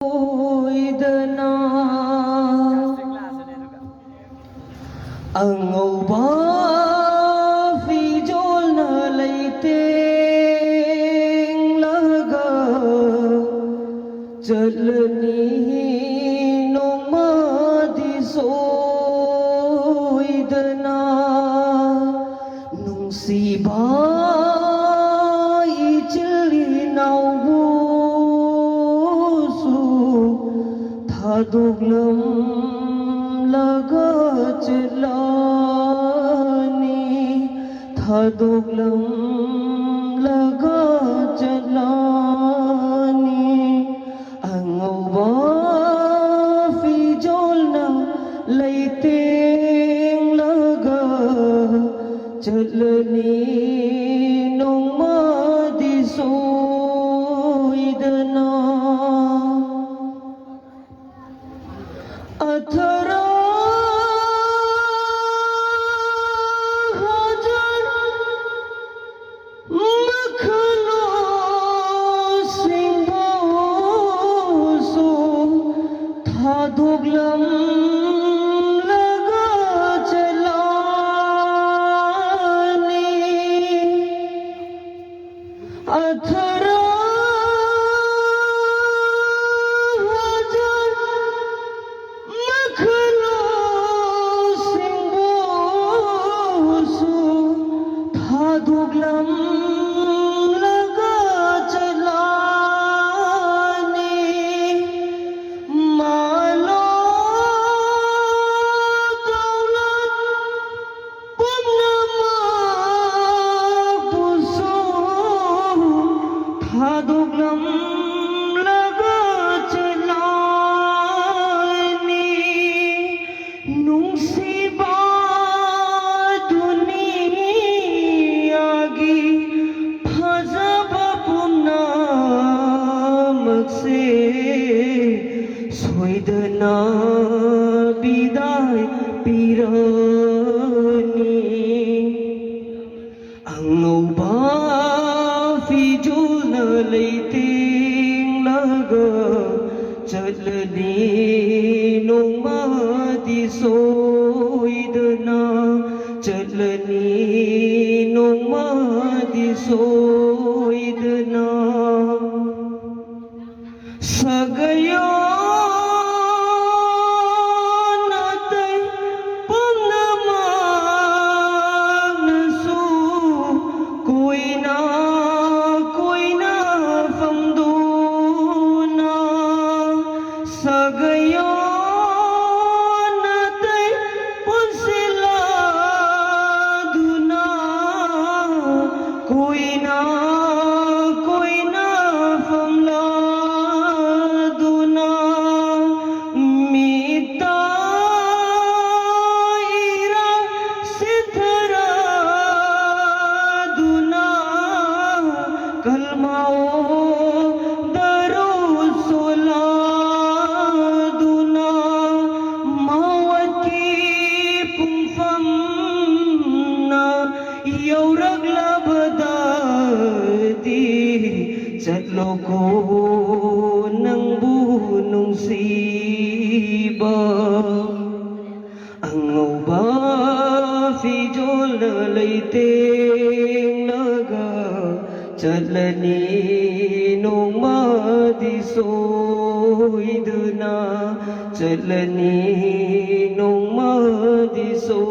Idana angauba fijol na leiting laga jalani nomadi soidana nung siba Thaduglam laga chalani Thaduglam laga chalani Angauba fijol na leiting laga chalani nong madiso idana अठारह हजार मखलो सिंगोसो थादुगलम लगा चलानी अठारह Thaduglam laga chalani malo daulat purnama puso Thaduglam laga chalani nung siba Soidana biday pirani Angauba fijol na leiting laga chalani nong madi soidana chalani nong madi soidana Sagayo Yaurag labadati Satlo ko ng bunong siba Angauba fijol na leiting laga Chalani nong madisoidana Chalani nong madisoidana